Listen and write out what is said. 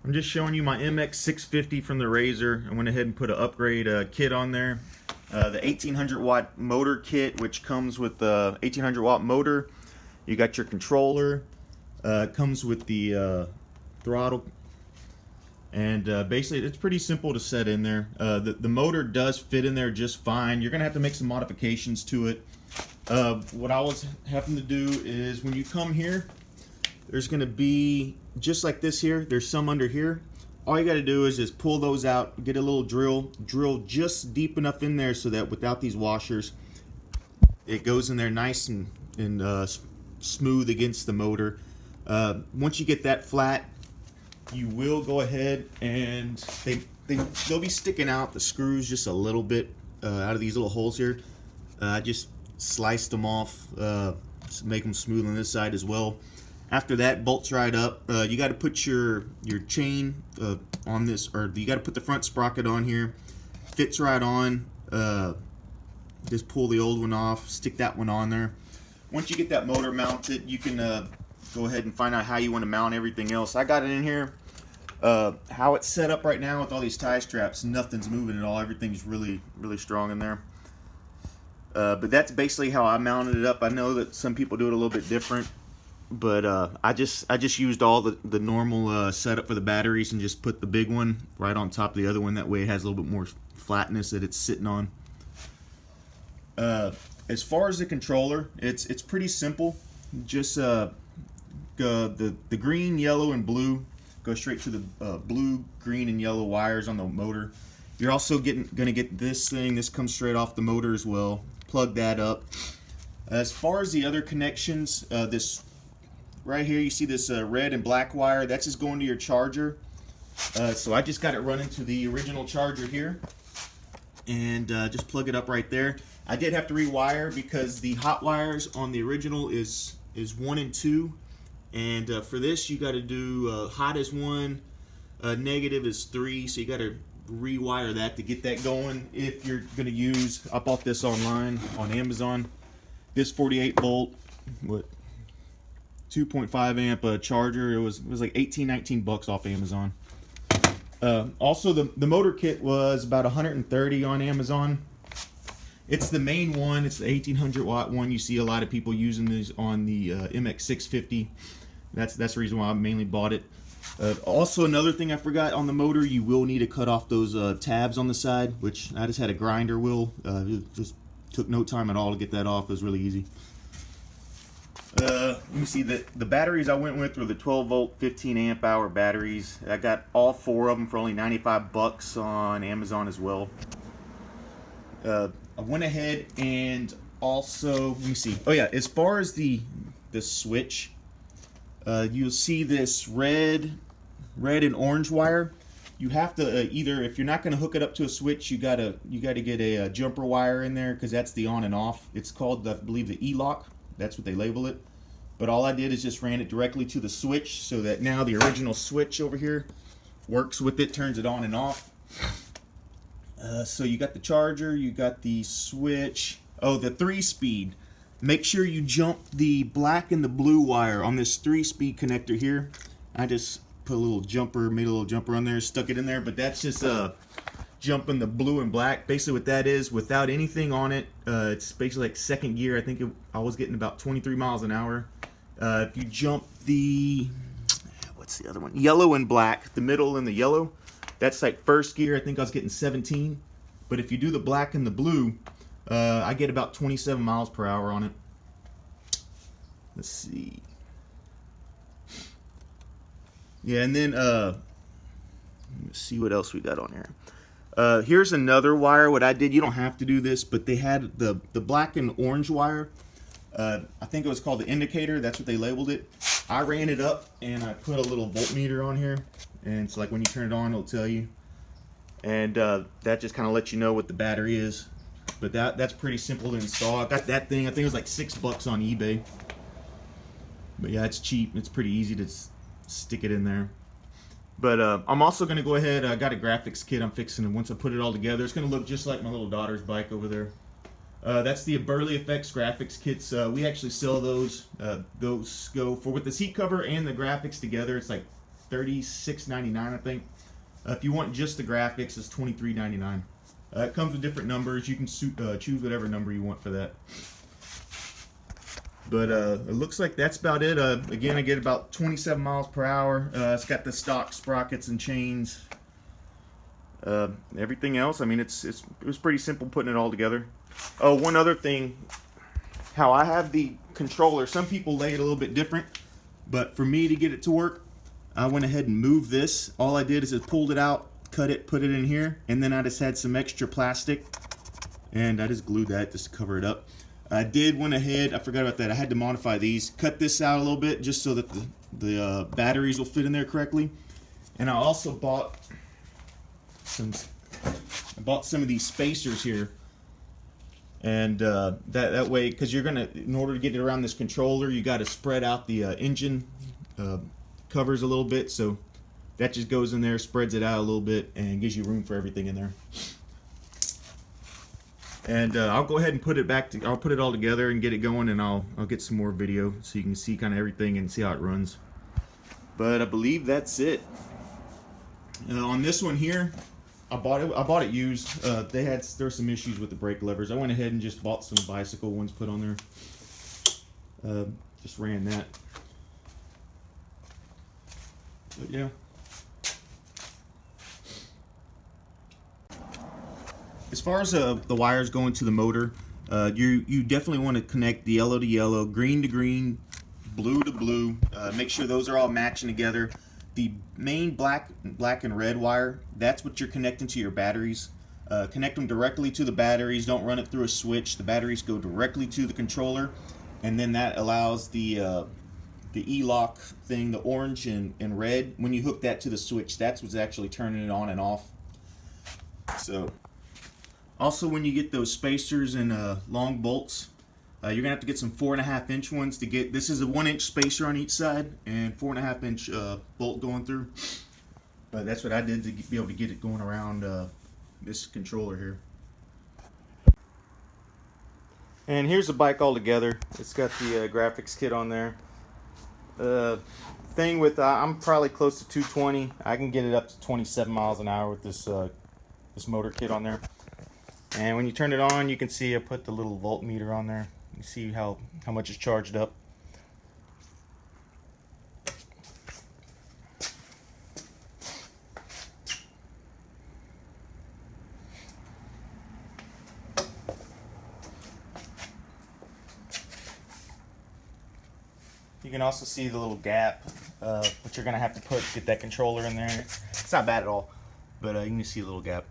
I'm just showing you my MX650 from the Razor. I went ahead and put an upgrade kit on there. The 1800 watt motor kit, which comes with the 1800 watt motor. You got your controller. It comes with the throttle. And basically it's pretty simple to set in there. The motor does fit in there just fine. You're going to have to make some modifications to it. What I was having to do is when you come here, there's going to be, just like this here, there's some under here. All you got to do is just pull those out, get a little drill just deep enough in there so that without these washers, it goes in there nice and smooth against the motor. Once you get that flat, you will go ahead and they'll be sticking out the screws just a little bit out of these little holes here. I just sliced them off, make them smooth on this side as well. After that, bolts right up. You got to put your chain on this, or you got to put the front sprocket on here. Fits right on. Just pull the old one off, stick that one on there. Once you get that motor mounted, you can go ahead and find out how you want to mount everything else. I got it in here. How it's set up right now with all these tie straps, nothing's moving at all. Everything's really strong in there. But that's basically how I mounted it up. I know that some people do it a little bit different, but I just used all the normal setup for the batteries and just put the big one right on top of the other one. That way it has a little bit more flatness that it's sitting on. As far as the controller, it's pretty simple. Just the green, yellow, and blue go straight to the blue, green, and yellow wires on the motor. You're also gonna get this thing. This comes straight off the motor as well. Plug that up. As far as the other connections, this right here, you see this red and black wire. That's just going to your charger. So I just got it running to the original charger here, and just plug it up right there. I did have to rewire because the hot wires on the original is 1 and 2, and for this you got to do hot is 1, negative is 3. So you got to rewire that to get that going. If you're going to use, I bought this online on Amazon. This 48 volt, 2.5 amp charger. It was like 19 bucks off Amazon. Also, the motor kit was about 130 on Amazon. It's the main one. It's the 1800 watt one. You see a lot of people using these on the MX650. That's the reason why I mainly bought it. Also, another thing I forgot on the motor, you will need to cut off those tabs on the side, which I just had a grinder wheel. It just took no time at all to get that off. It was really easy. Let me see, the batteries I went with were the 12 volt 15 amp hour batteries. I got all 4 of them for only 95 bucks on Amazon as well. I went ahead and also, let me see, oh yeah, as far as the switch, you'll see this red and orange wire. You have to either, if you're not going to hook it up to a switch, you gotta get a jumper wire in there, because that's the on and off. It's called, I believe, the E-lock. That's what they label it. But all I did is just ran it directly to the switch, so that now the original switch over here works with it, turns it on and off. So you got the charger, you got the switch. Oh, the 3-speed. Make sure you jump the black and the blue wire on this 3-speed connector here. I just put a little jumper, made a little jumper on there, stuck it in there, but that's just jumping the blue and black. Basically what that is, without anything on it, it's basically like second gear. I think I was getting about 23 miles an hour. If you jump the, what's the other one? Yellow and black, the middle and the yellow, that's like first gear. I think I was getting 17. But if you do the black and the blue, I get about 27 miles per hour on it. Let's see. Yeah, and then let's see what else we got on here. Here's another wire. What I did, you don't have to do this, but they had the black and orange wire. I think it was called the indicator. That's what they labeled it. I ran it up and I put a little voltmeter on here, and it's like when you turn it on, it'll tell you. And that just kind of lets you know what the battery is. But that's pretty simple to install. I got that thing, I think it was like $6 on eBay. But yeah, it's cheap. It's pretty easy to stick it in there. But I'm also going to go ahead, I got a graphics kit I'm fixing, and once I put it all together, it's going to look just like my little daughter's bike over there. That's the Burley Effects graphics kits. We actually sell those. Those go for with the seat cover and the graphics together. It's like $36.99, I think. If you want just the graphics, it's $23.99. It comes with different numbers. You can choose whatever number you want for that. But it looks like that's about it. Again, I get about 27 miles per hour. It's got the stock sprockets and chains. Everything else, I mean, it was pretty simple putting it all together. Oh, one other thing, how I have the controller. Some people lay it a little bit different, but for me to get it to work, I went ahead and moved this. All I did is I pulled it out, cut it, put it in here, and then I just had some extra plastic, and I just glued that just to cover it up. I went ahead, I forgot about that, I had to modify these. Cut this out a little bit just so that the batteries will fit in there correctly. And I also bought some of these spacers here. And that way, because you're gonna, in order to get it around this controller, you got to spread out the engine covers a little bit. So that just goes in there, spreads it out a little bit, and gives you room for everything in there. And I'll go ahead and put it back. I'll put it all together and get it going, and I'll get some more video so you can see kind of everything and see how it runs. But I believe that's it. On this one here, I bought it used. There were some issues with the brake levers. I went ahead and just bought some bicycle ones put on there. Just ran that. But yeah. As far as the wires going to the motor, you definitely want to connect the yellow to yellow, green to green, blue to blue. Make sure those are all matching together. The main black and red wire, that's what you're connecting to your batteries. Connect them directly to the batteries. Don't run it through a switch. The batteries go directly to the controller, and then that allows the E-lock thing, the orange and red. When you hook that to the switch, that's what's actually turning it on and off. So. Also, when you get those spacers and long bolts, you're gonna have to get some 4.5-inch ones to get. This is a 1-inch spacer on each side and 4.5-inch bolt going through. But that's what I did to be able to get it going around this controller here. And here's the bike all together. It's got the graphics kit on there. Thing with I'm probably close to 220. I can get it up to 27 miles an hour with this this motor kit on there. And when you turn it on, you can see I put the little voltmeter on there. You see how much is charged up. You can also see the little gap, which you're going to have to get that controller in there. It's not bad at all, but you can see a little gap.